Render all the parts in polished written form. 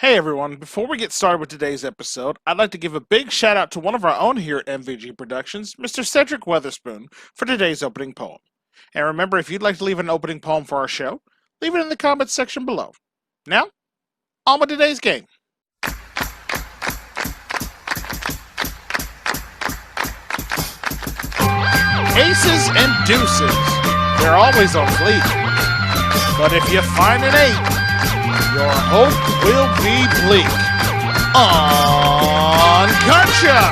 Hey everyone, before we get started with today's episode, I'd like to give a big shout out to one of our own here at MVG Productions, Mr. Cedric Weatherspoon, for today's opening poem. And remember, if you'd like to leave an opening poem for our show, leave it in the comments section below. Now, on with today's game. Aces and deuces, they're always on fleek. But if you find an eight, your hope will be bleak. On Gotcha!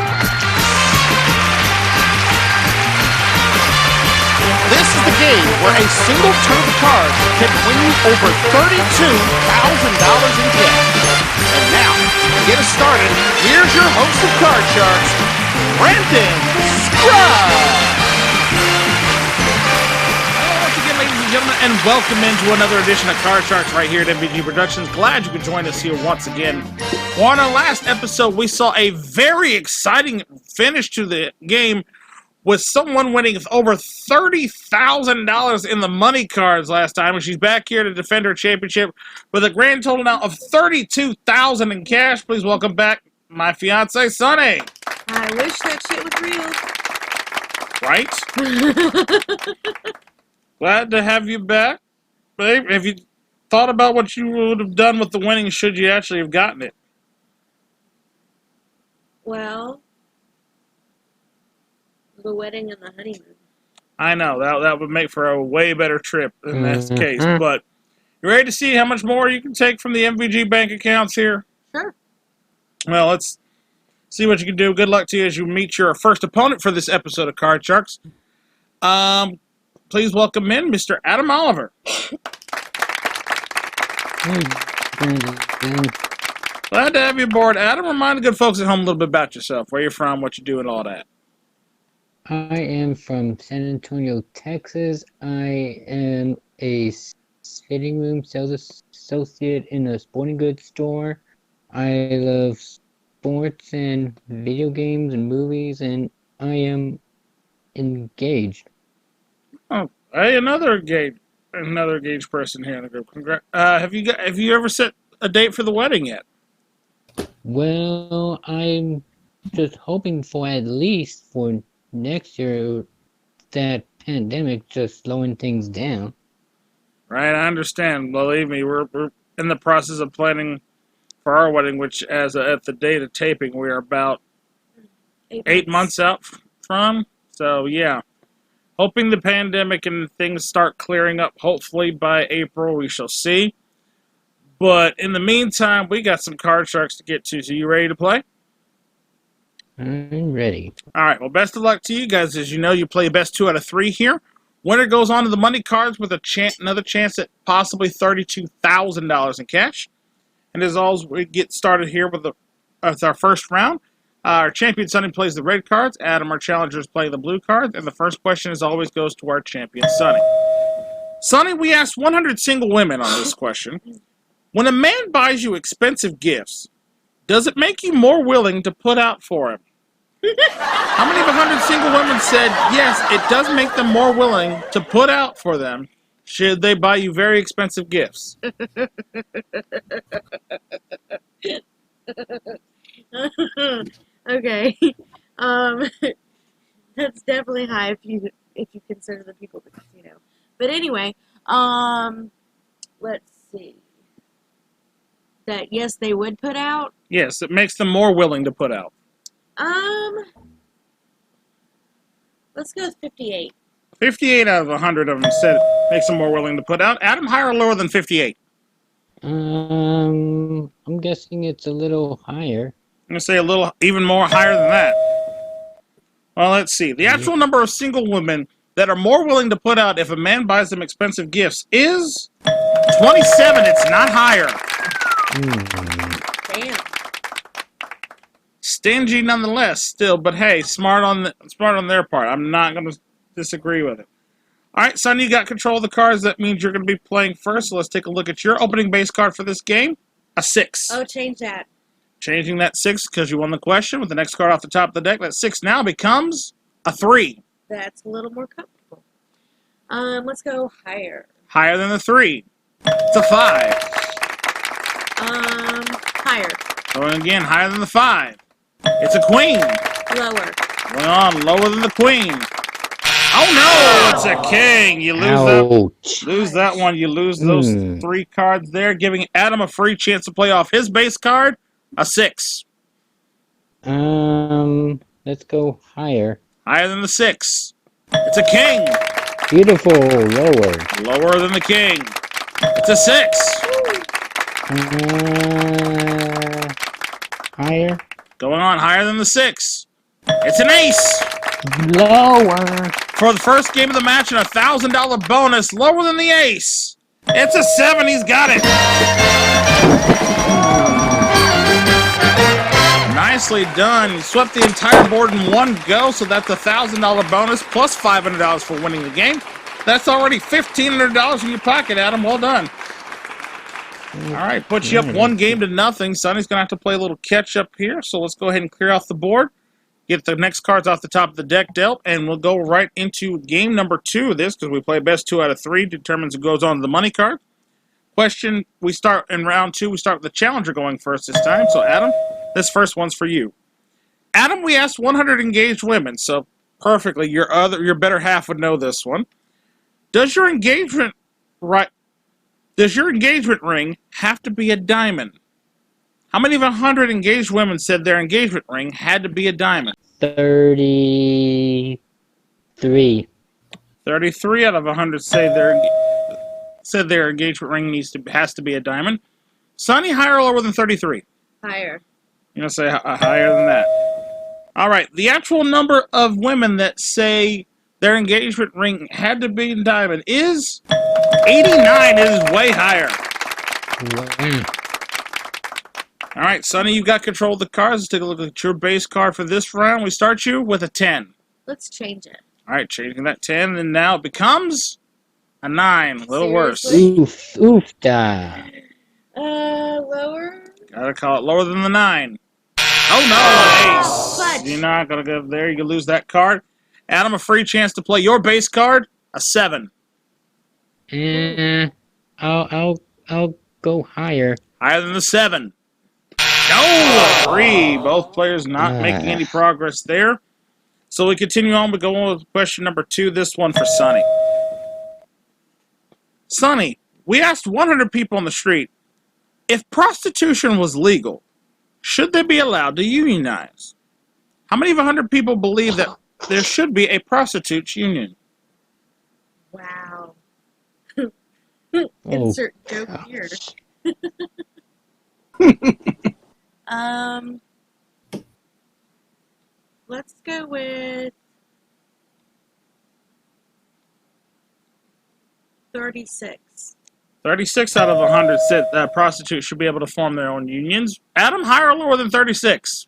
This is the game where a single turn of the card can win you over $32,000 in cash. And now, to get us started, here's your host of Card Sharks, Brandon Scruggs! Ladies and gentlemen, and welcome into another edition of Card Sharks right here at MVG Productions. Glad you could join us here once again. Well, on our last episode, we saw a very exciting finish to the game with someone winning over $30,000 in the money cards last time, and she's back here to defend her championship with a grand total now of $32,000 in cash. Please welcome back my fiance, Sunny. I wish that shit was Right? Glad to have you back, babe. Have you thought about what you would have done with the winnings should you actually have gotten it? Well, the wedding and the honeymoon. I know, that would make for a way better trip in that case. But you ready to see how much more you can take from the MVG bank accounts here? Sure. Well, let's see what you can do. Good luck to you as you meet your first opponent for this episode of Card Sharks. Please welcome in Mr. Adam Oliver. Glad to have you aboard, Adam. Remind the good folks at home a little bit about yourself, where you're from, what you do, and all that. I am from San Antonio, Texas. I am a fitting room sales associate in a sporting goods store. I love sports and video games and movies, and I am engaged. Oh, hey, another engaged person here in the group. Congrats. Have you ever set a date for the wedding yet? Well, I'm just hoping for at least for next year. That pandemic just slowing things down. Right, I understand. Believe me, we're in the process of planning for our wedding, which at the date of taping, we are about 8 months out from. So, yeah. Hoping the pandemic and things start clearing up, hopefully by April, we shall see. But in the meantime, we got some Card Sharks to get to. So you ready to play? I'm ready. All right, well, best of luck to you guys. As you know, you play best 2 out of 3 here. Winner goes on to the money cards with another chance at possibly $32,000 in cash. And as always, we get started here with our first round. Our champion, Sunny, plays the red cards. Adam, our challenger, is playing the blue cards. And the first question, as always, goes to our champion, Sunny. Sunny, we asked 100 single women on this question. When a man buys you expensive gifts, does it make you more willing to put out for him? How many of 100 single women said, yes, it does make them more willing to put out for them should they buy you very expensive gifts? Okay. That's definitely high if you consider the people that you know. But anyway, let's see. That yes, they would put out. Yes, it makes them more willing to put out. Let's go with 58. 58 out of 100 of them said it makes them more willing to put out. Adam, higher or lower than 58? I'm guessing it's a little higher. I'm going to say a little, even more higher than that. Well, let's see. The actual number of single women that are more willing to put out if a man buys them expensive gifts is 27. It's not higher. Damn. Stingy nonetheless, still, but hey, smart on their part. I'm not going to disagree with it. All right, son, you got control of the cards. That means you're going to be playing first. So let's take a look at your opening base card for this game. A 6. Oh, change that. Changing that 6 because you won the question with the next card off the top of the deck. That 6 now becomes a 3. That's a little more comfortable. Let's go higher. Higher than the 3. It's a 5. Higher. Going again, higher than the 5. It's a queen. Lower. Going on, lower than the queen. Oh no, it's a king. You lose that one. You lose those 3 cards there, giving Adam a free chance to play off his base card, a 6. Let's go higher. Higher than the 6. It's a king. Beautiful. Lower. Lower than the king. It's a 6. Higher. Going on, higher than the 6. It's an ace. Lower. For the first game of the match and a $1,000 bonus, lower than the ace. It's a 7. He's got it. Nicely done. You swept the entire board in one go, so that's a $1,000 bonus plus $500 for winning the game. That's already $1,500 in your pocket, Adam. Well done. All right, puts you up 1 game to nothing. Sonny's going to have to play a little catch-up here, so let's go ahead and clear off the board. Get the next cards off the top of the deck dealt, and we'll go right into game number 2 of this, because we play best 2 out of 3, determines who goes on to the money card. Question, we start in round 2, we start with the challenger going first this time. So Adam, this first one's for you. Adam, we asked 100 engaged women, so perfectly, your better half would know this one. Does your engagement ring have to be a diamond? How many of 100 engaged women said their engagement ring had to be a diamond? 33. 33 out of 100 said their engagement ring has to be a diamond. Sonny, higher or lower than 33? Higher. You're going to say higher than that. All right. The actual number of women that say their engagement ring had to be a diamond is 89. It is way higher. All right, Sonny, you've got control of the cards. Let's take a look at your base card for this round. We start you with a 10. Let's change it. All right, changing that 10, and now it becomes a 9. A little worse. Oof, da. Lower. Gotta call it lower than the 9. Oh, no, ace. Fudge. You're not gonna go there. You lose that card. Adam, a free chance to play your base card, a 7. I'll go higher. Higher than the 7. No, 3. Both players not making any progress there. So we continue on. We go on with question number 2. This one for Sonny. Sonny, we asked 100 people on the street, if prostitution was legal, should they be allowed to unionize? How many of 100 people believe that there should be a prostitutes union? Wow. Insert joke here. Let's go with 36. 36 out of 100 said that prostitutes should be able to form their own unions. Adam, higher or lower than 36?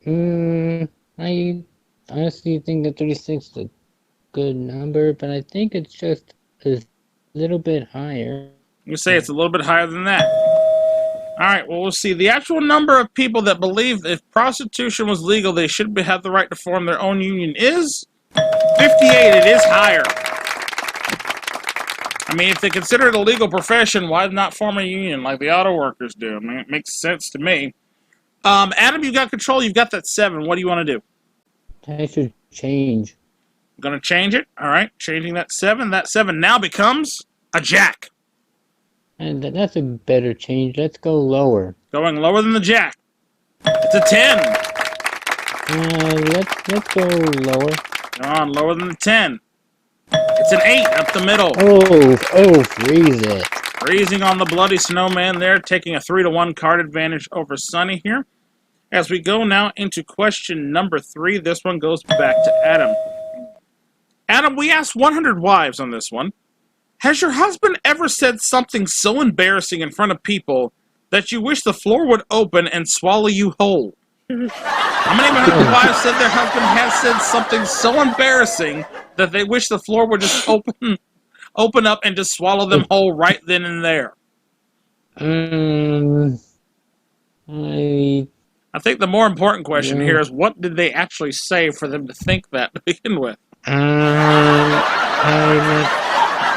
I honestly think that 36 is a good number, but I think it's just a little bit higher. You say it's a little bit higher than that. All right, well, we'll see. The actual number of people that believe if prostitution was legal, they should have the right to form their own union is 58. It is higher. I mean, if they consider it a legal profession, why not form a union like the auto workers do? I mean, it makes sense to me. Adam, you've got control. You've got that 7. What do you want to do? I should change. I'm going to change it. All right, changing that 7. That 7 now becomes a jack. And that's a better change. Let's go lower. Going lower than the jack. It's a 10. Let's go lower. Go on, lower than the 10. It's an 8 up the middle. Freeze it. Freezing on the bloody snowman there, taking a 3-1 card advantage over Sonny here. As we go now into question number 3, this one goes back to Adam. Adam, we asked 100 wives on this one. Has your husband ever said something so embarrassing in front of people that you wish the floor would open and swallow you whole? How many of 100 wives said their husband has said something so embarrassing that they wish the floor would just open up and just swallow them whole right then and there? I think the more important question here is, what did they actually say for them to think that to begin with?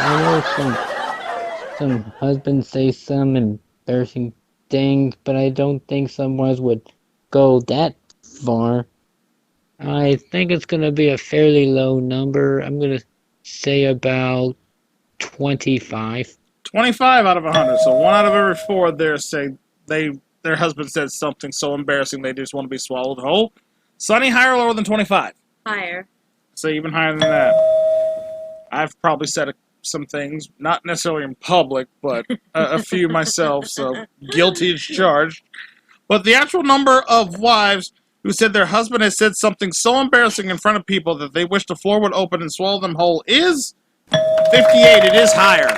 I know some husbands say some embarrassing things, but I don't think someone would go that far. I think it's gonna be a fairly low number. I'm gonna say about 25. 25 out of 100. So 1 out of every 4 there say their husband said something so embarrassing they just want to be swallowed whole. Sunny, higher or lower than 25? Higher. So even higher than that. I've probably said some things, not necessarily in public, but a few myself, so guilty as charged. But the actual number of wives who said their husband has said something so embarrassing in front of people that they wish the floor would open and swallow them whole is 58. It is higher.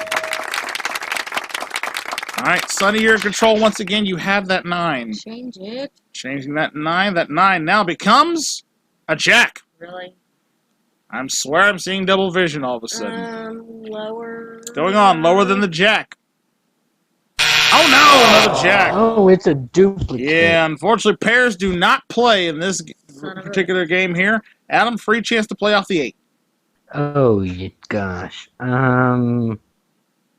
All right, Sonny, you're in control once again. You have that 9. Change it. Changing that 9. That 9 now becomes a jack. Really? I swear I'm seeing double vision all of a sudden. Lower. Going on, lower than the jack. Oh no, another jack. Oh, it's a duplicate. Yeah, unfortunately, pairs do not play in this particular game here. Adam, free chance to play off the 8. Oh, gosh.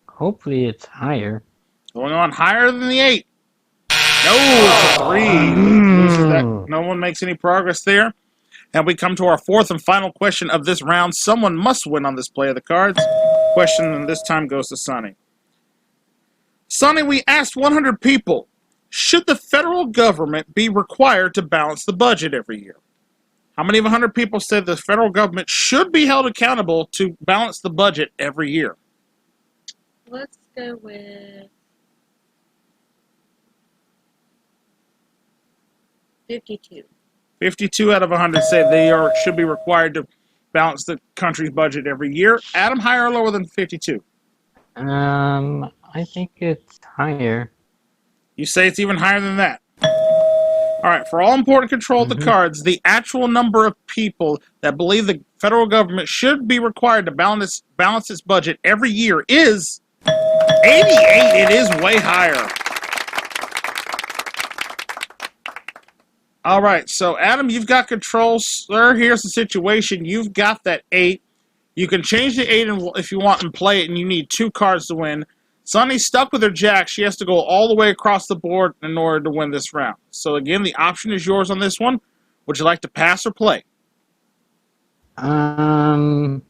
Hopefully it's higher. Going on higher than the 8. No, it's a 3. Loses that. No one makes any progress there. And we come to our 4th and final question of this round. Someone must win on this play of the cards. Question this time goes to Sonny. Sonny, we asked 100 people, should the federal government be required to balance the budget every year? How many of 100 people said the federal government should be held accountable to balance the budget every year? Let's go with 52. 52 out of 100 say they should be required to balance the country's budget every year. Adam, higher or lower than 52? I think it's higher. You say it's even higher than that. All right, for all important control of the cards, the actual number of people that believe the federal government should be required to balance its budget every year is 88. It is way higher. All right, so Adam, you've got control. Sir, here's the situation. You've got that 8. You can change the 8 if you want and play it, and you need 2 cards to win. Sonny's stuck with her jack. She has to go all the way across the board in order to win this round. So again, the option is yours on this one. Would you like to pass or play? I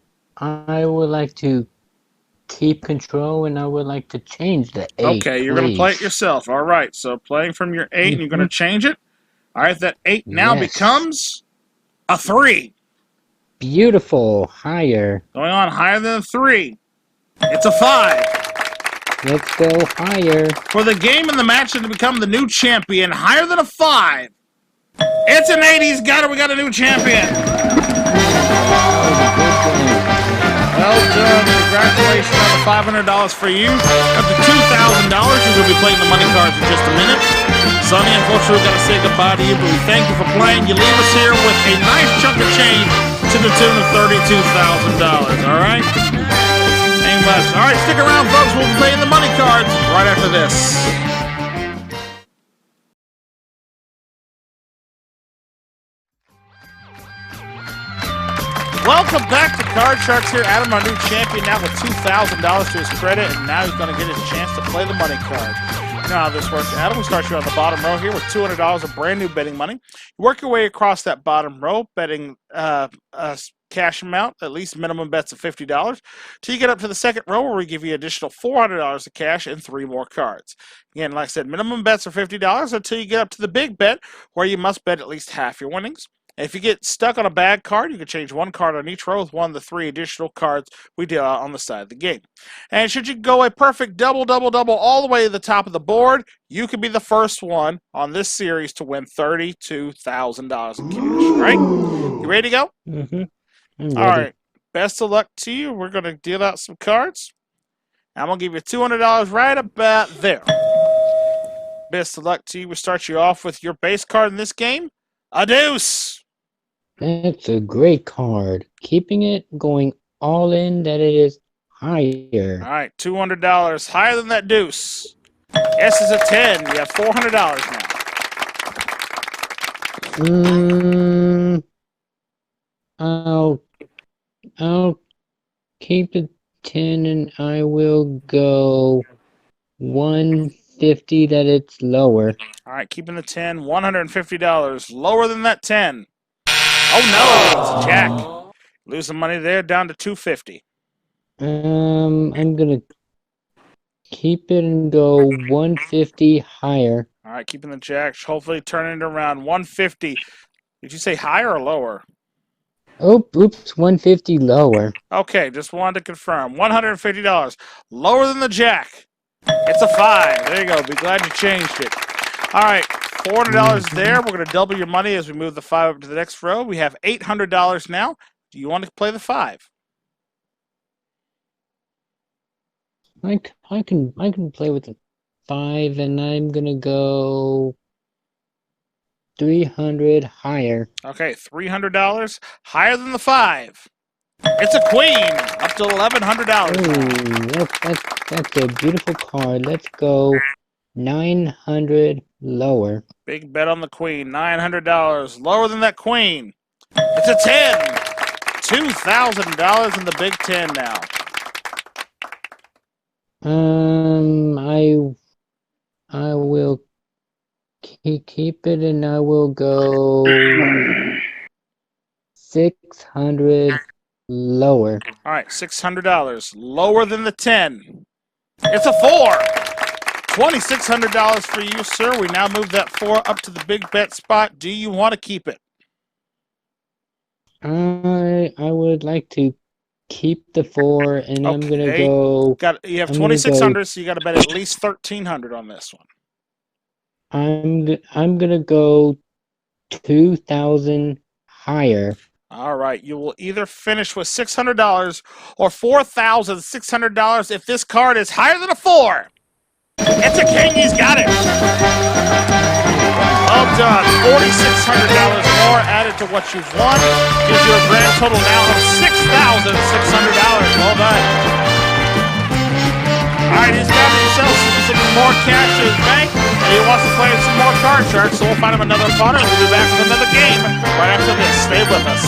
would like to keep control, and I would like to change the 8. Okay, you're going to play it yourself. All right, so playing from your 8, and you're going to change it. All right, that 8 now becomes a 3. Beautiful. Higher. Going on higher than a 3. It's a 5. Let's go higher. For the game and the match to become the new champion, higher than a 5. It's an 8. He's got it. We got a new champion. Well done. Congratulations on the $500 for you. Up to $2,000. You're going to be playing the money cards in just a minute. Sonny, unfortunately, we've got to say goodbye to you, but we thank you for playing. You leave us here with a nice chunk of change to the tune of $32,000. All right? Ain't much. All right, stick around, folks. We'll be playing the money cards right after this. Welcome back to Card Sharks here. Adam, our new champion, now with $2,000 to his credit, and now he's going to get his chance to play the money card. You know how this works, Adam. We start you on the bottom row here with $200 of brand new betting money. You work your way across that bottom row, betting a cash amount, at least minimum bets of $50, till you get up to the second row where we give you additional $400 of cash and 3 more cards. Again, like I said, minimum bets are $50 until you get up to the big bet where you must bet at least half your winnings. If you get stuck on a bad card, you can change 1 card on each row with one of the 3 additional cards we deal out on the side of the game. And should you go a perfect double all the way to the top of the board, you could be the first one on this series to win $32,000 in cash. Right? You ready to go? Mm-hmm. All right. Best of luck to you. We're going to deal out some cards. I'm going to give you $200 right about there. Best of luck to you. We start you off with your base card in this game, a deuce. That's a great card. Keeping it going all in that it is higher. All right, $200 higher than that deuce. S is a 10. You have $400 now. I'll keep the 10 and I will go 1 150 that it's lower. All right, keeping the 10, $150. Lower than that 10. Oh, no, it's a jack. Losing money there, down to 250. I'm gonna keep it and go 150 higher. All right, keeping the jacks. Hopefully turning it around. 150. Did you say higher or lower? Oh, oops, 150 lower. Okay, just wanted to confirm. $150. Lower than the jack. It's a 5. There you go. Be glad you changed it. All right, $400 there. We're going to double your money as we move the 5 up to the next row. We have $800 now. Do you want to play the 5? I can play with the 5, and I'm gonna go 300 higher. Okay, $300. Higher than the 5. It's a queen. Up to $1,100 now. That's a beautiful card. Let's go 900 lower. Big bet on the queen. $900. Lower than that queen. It's a 10. $2,000 in the Big Ten now. I will keep it, and I will go 600 lower. All right, $600. Lower than the 10. It's a 4. $2,600 for you, sir. We now move that 4 up to the big bet spot. Do you want to keep it? I would like to keep the 4, and I'm gonna go. You have 2,600, so you got to bet at least 1,300 on this one. I'm gonna go 2,000 higher. All right, you will either finish with $600 or $4,600 if this card is higher than a 4. It's a king. He's got it. Well done. $4,600 more added to what you've won gives you a grand total now of $6,600. Well done. All right, he's got himself some more cash in his bank, and he wants to play some more card sharks, so we'll find him another opponent. We'll be back with another game right after this. Stay with us.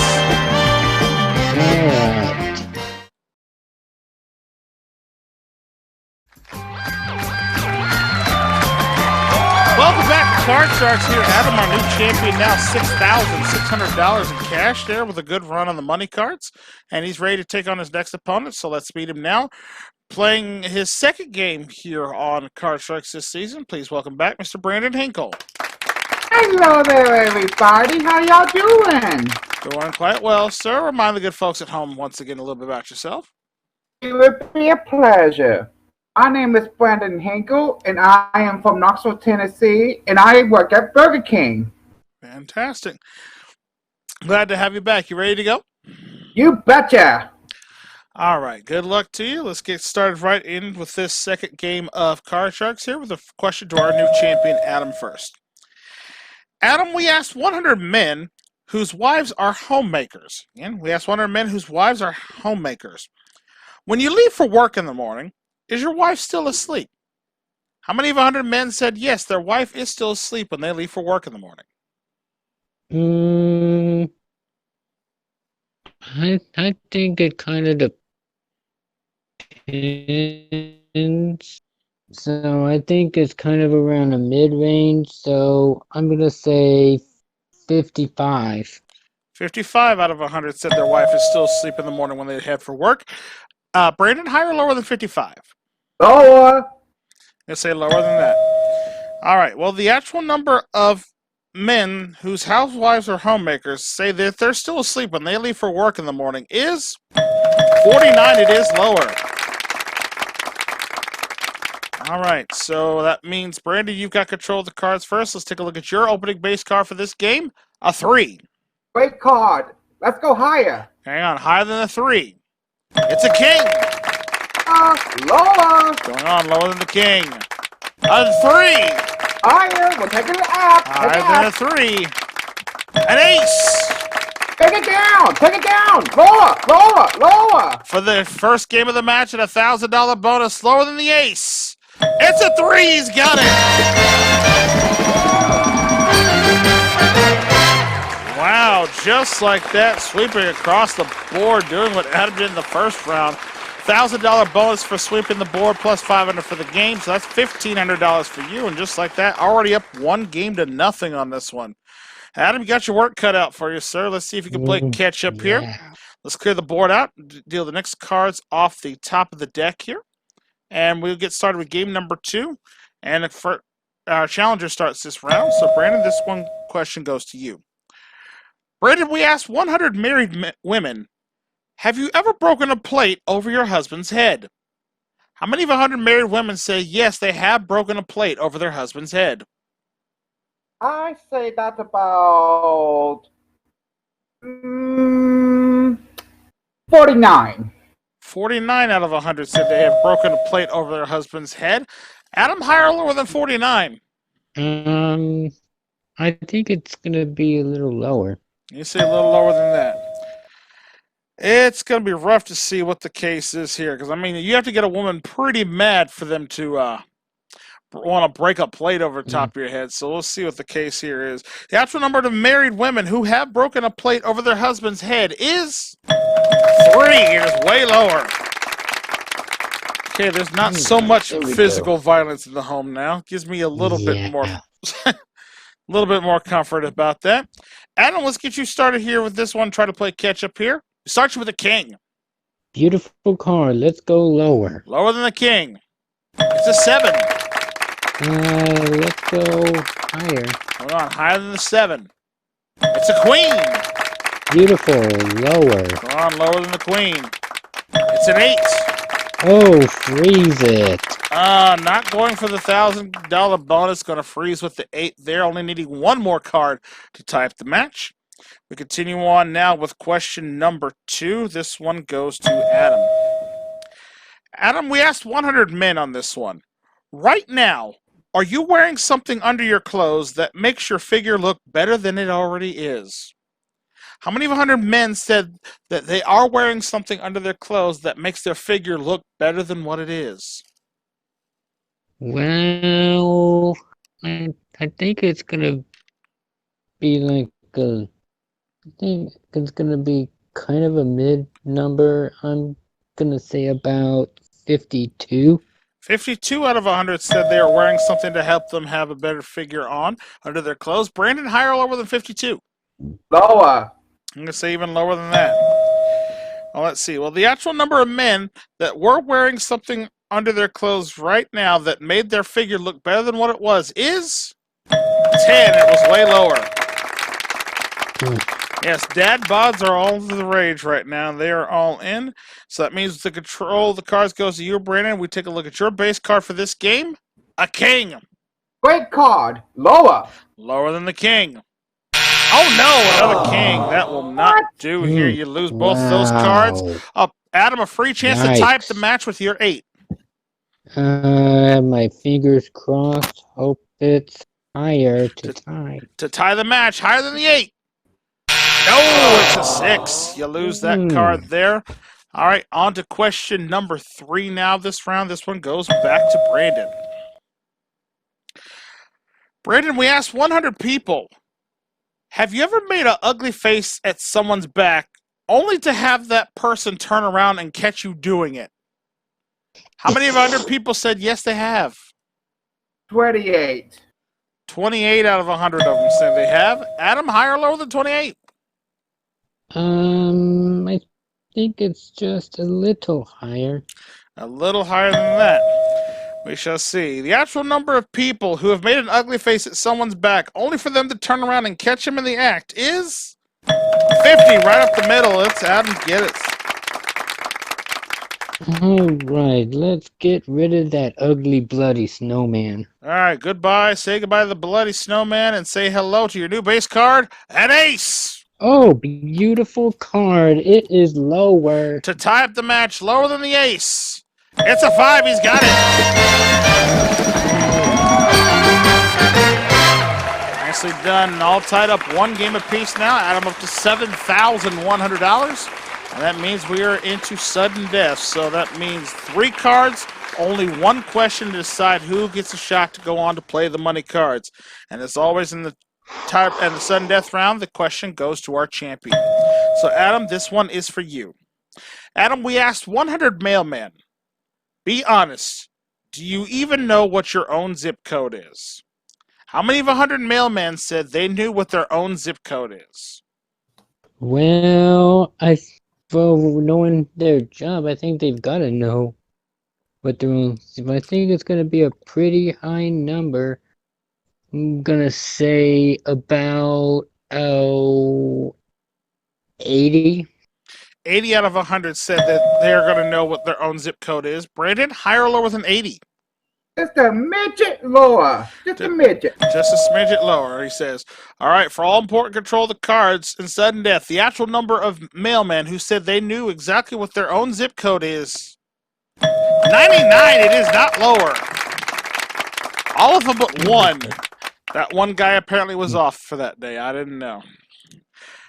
Alright. Welcome back to Card Sharks here. Adam, our new champion, now $6,600 in cash there with a good run on the money cards. And he's ready to take on his next opponent, so let's meet him now. Playing his second game here on Card Sharks this season. Please welcome back Mr. Brandon Hinkle. Hello there, everybody. How y'all doing? Doing quite well, sir. Remind the good folks at home once again a little bit about yourself. It would be a pleasure. My name is Brandon Hinkle, and I am from Knoxville, Tennessee, and I work at Burger King. Fantastic. Glad to have you back. You ready to go? You betcha. All right. Good luck to you. Let's get started right in with this second game of Card Sharks here with a question to our new champion, Adam, first. Adam, we asked 100 men whose wives are homemakers. Again, we asked 100 men whose wives are homemakers. When you leave for work in the morning, is your wife still asleep? How many of 100 men said yes, their wife is still asleep when they leave for work in the morning? I think it kind of depends. So I think it's kind of around a mid-range. So I'm gonna say 55. 55 out of 100 said their wife is still asleep in the morning when they head for work. Brandon, higher or lower than 55? Lower. Let's say lower than that. All right. Well, the actual number of men whose housewives are homemakers say that they're still asleep when they leave for work in the morning is 49. It is lower. All right. So that means, Brandon, you've got control of the cards first. Let's take a look at your opening base card for this game. A 3. Great card. Let's go higher. Hang on. Higher than a 3. It's a king. Lower. Going on, lower than the king. A 3. Higher. We're taking it up. Higher than a 3. An ace. Take it down. Take it down. Lower. Lower. Lower. For the first game of the match and a $1,000 bonus, lower than the ace. It's a 3. He's got it. Wow, just like that, sweeping across the board, doing what Adam did in the first round. $1,000 bonus for sweeping the board, plus $500 for the game. So that's $1,500 for you. And just like that, already up 1-0 on this one. Adam, you got your work cut out for you, sir. Let's see if you can play catch up here. Yeah. Let's clear the board out. Deal the next cards off the top of the deck here. And we'll get started with game number 2. And our challenger starts this round. So, Brandon, this one question goes to you. Brandon, we asked 100 married women, have you ever broken a plate over your husband's head? How many of 100 married women say yes, they have broken a plate over their husband's head? I say that's about 49. 49 out of 100 said they have broken a plate over their husband's head. Adam, higher or lower than 49? I think it's gonna be a little lower. You say a little lower than that. It's going to be rough to see what the case is here, because, I mean, you have to get a woman pretty mad for them to want to break a plate over the top of your head. So we'll see what the case here is. The actual number of married women who have broken a plate over their husband's head is 3. It is way lower. Okay, there's not so much physical violence in the home now. Gives me a little bit more comfort about that. Adam, let's get you started here with this one. Try to play catch up here. It starts with a king. Beautiful card. Let's go lower. Lower than the king. It's a 7. Let's go higher. Hold on, higher than the 7. It's a queen. Beautiful. Lower. Go on, lower than the queen. It's an 8. Oh, freeze it. Not going for the $1,000 bonus. Going to freeze with the 8 there. Only needing one more card to tie up the match. We continue on now with question number 2. This one goes to Adam. Adam, we asked 100 men on this one. Right now, are you wearing something under your clothes that makes your figure look better than it already is? How many of 100 men said that they are wearing something under their clothes that makes their figure look better than what it is? Well, I think it's gonna be like I think it's gonna be kind of a mid number. I'm gonna say about 52. 52 out of 100 said they are wearing something to help them have a better figure on under their clothes. Brandon, higher or lower than 52? Lower. I'm going to say even lower than that. Well, let's see. Well, the actual number of men that were wearing something under their clothes right now that made their figure look better than what it was is 10. It was way lower. Yes, dad bods are all the rage right now. They are all in. So that means the control of the cards goes to you, Brandon. We take a look at your base card for this game. A king. Great card. Lower. Lower than the king. Oh, no, another king. That will not do here. You lose both of those cards. Adam, a free chance to tie up the match with your 8. My fingers crossed. Hope it's higher to tie. To tie the match, higher than the 8. No, it's a 6. You lose that card there. All right, on to question number 3 now this round. This one goes back to Brandon. Brandon, we asked 100 people, have you ever made an ugly face at someone's back only to have that person turn around and catch you doing it? How many of 100 people said yes, they have? 28. 28 out of 100 of them said they have. Adam, higher or lower than 28? I think it's just a little higher. A little higher than that. We shall see. The actual number of people who have made an ugly face at someone's back only for them to turn around and catch him in the act is 50, right up the middle. Let's Adam get it. All right, let's get rid of that ugly, bloody snowman. All right, goodbye. Say goodbye to the bloody snowman and say hello to your new base card, an ace. Oh, beautiful card. It is lower. To tie up the match, lower than the ace. It's a 5. He's got it. Nicely done. All tied up 1 game apiece now. Adam up to $7,100. And that means we are into sudden death. So that means 3 cards, only 1 question to decide who gets a shot to go on to play the money cards. And as always in the sudden death round, the question goes to our champion. So Adam, this one is for you. Adam, we asked 100 mailmen. Be honest. Do you even know what your own zip code is? How many of 100 mailmen said they knew what their own zip code is? Well, for knowing their job, I think they've got to know what their own. I think it's going to be a pretty high number. I'm gonna say about 80. 80 out of 100 said that they're going to know what their own zip code is. Brandon, higher or lower than 80? Just a midget lower. Just a midget. Just a smidget lower, he says. All right, for all important control of the cards and sudden death, the actual number of mailmen who said they knew exactly what their own zip code is 99. It is not lower. All of them but one. That one guy apparently was off for that day. I didn't know.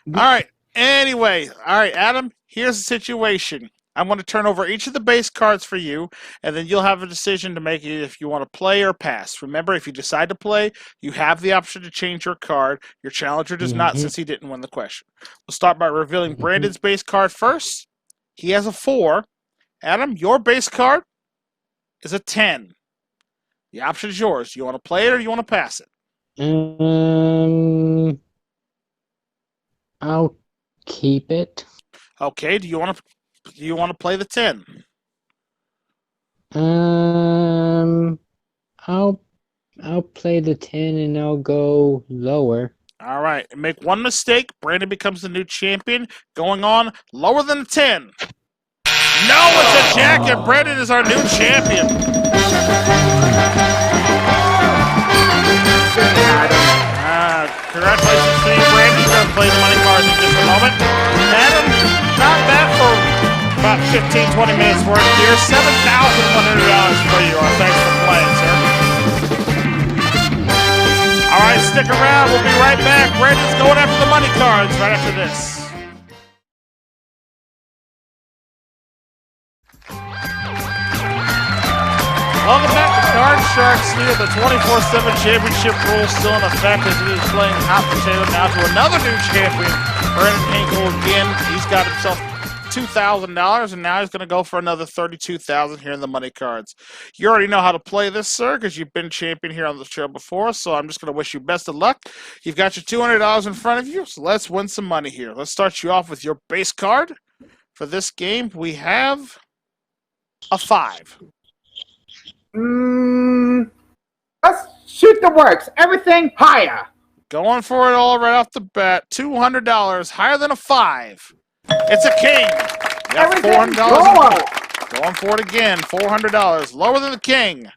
All right. Anyway, all right, Adam, here's the situation. I'm going to turn over each of the base cards for you, and then you'll have a decision to make if you want to play or pass. Remember, if you decide to play, you have the option to change your card. Your challenger does not, since he didn't win the question. We'll start by revealing Brandon's base card first. He has a 4. Adam, your base card is a 10. The option is yours. You want to play it or you want to pass it? I'll keep it. Okay. Do you want to play the 10? I'll play the 10 and I'll go lower. All right. Make one mistake. Brandon becomes the new champion. Going on lower than a 10. No, it's a jack, and Brandon is our new champion. Congratulations to you, Brandon. You're going to play the money cards in just a moment. Adam, not bad for about 15-20 minutes worth here. $7,100 for you. Thanks for playing, sir. All right, stick around. We'll be right back. Brandon's going after the money cards right after this. Welcome back to Card Sharks here. The 24/7 championship rule still in effect as he is playing hot potato now to another new champion, Brandon Hinkle again. He's got himself $2,000, and now he's going to go for another $32,000 here in the money cards. You already know how to play this, sir, because you've been champion here on the show before, so I'm just going to wish you best of luck. You've got your $200 in front of you, so let's win some money here. Let's start you off with your base card. For this game, we have a 5. Let's shoot the works. Everything higher. Going for it all right off the bat. $200, higher than a 5. It's a king. You got $400. Going for it again. $400, lower than the king.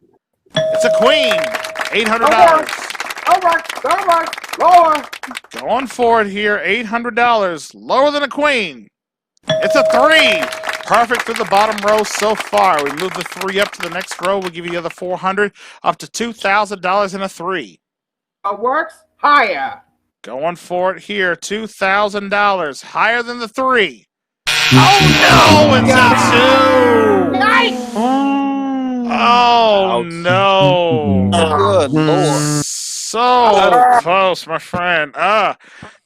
It's a queen. $800. All right, lower. Going for it here. $800, lower than a queen. It's a 3. Perfect for the bottom row so far. We move the 3 up to the next row. We'll give you the other $400, up to $2,000 in a 3. Works higher. Going for it here. $2,000, higher than the 3. Oh no! It's a 2. Nice. Oh no! Good Lord. So close, my friend.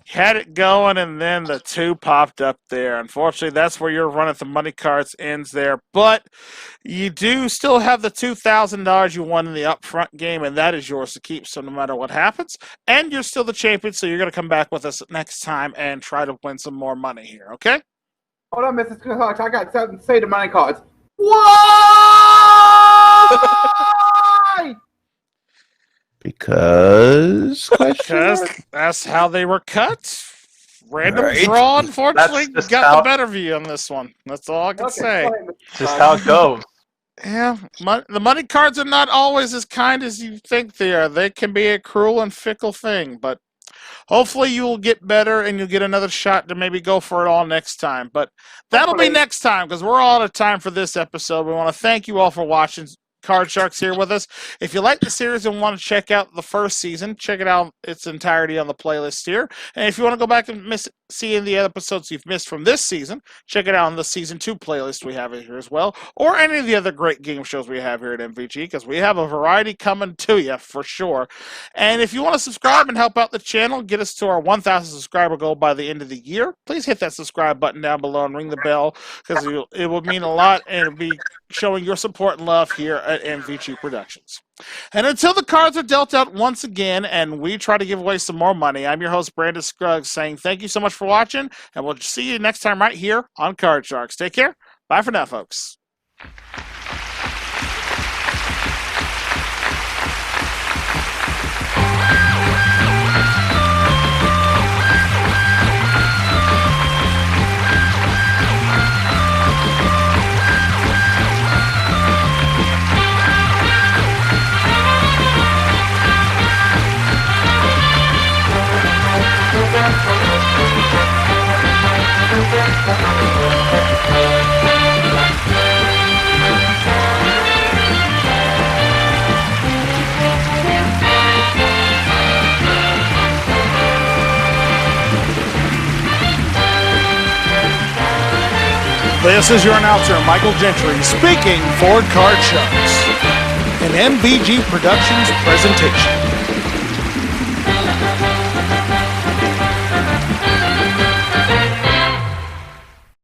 Had it going, and then the 2 popped up there. Unfortunately, that's where your run at the money cards ends there. But you do still have the $2,000 you won in the upfront game, and that is yours to keep. So no matter what happens, and you're still the champion, so you're going to come back with us next time and try to win some more money here. Okay? Hold on, Mrs. Hawks. I got something to say to money cards. Why? Because that's how they were cut. Random Right. draw, unfortunately, That's just got how- the better view on this one. That's all I can say. just how it goes. Yeah, the money cards are not always as kind as you think they are. They can be a cruel and fickle thing, but hopefully you will get better and you'll get another shot to maybe go for it all next time. But that'll be next time because we're all out of time for this episode. We want to thank you all for watching Card Sharks here with us. If you like the series and want to check out the first season, check it out its entirety on the playlist here. And if you want to go back and see any of the episodes you've missed from this season, check it out on the Season 2 playlist we have here as well, or any of the other great game shows we have here at MVG, because we have a variety coming to you for sure. And if you want to subscribe and help out the channel, get us to our 1,000 subscriber goal by the end of the year, please hit that subscribe button down below and ring the bell, because it will mean a lot, and it'll be showing your support and love here at MVG Productions. And until the cards are dealt out once again and we try to give away some more money, I'm your host, Brandon Scruggs, saying thank you so much for watching, and we'll see you next time right here on Card Sharks. Take care. Bye for now, folks. This is your announcer, Michael Gentry, speaking for Card Sharks, an MVG Productions presentation.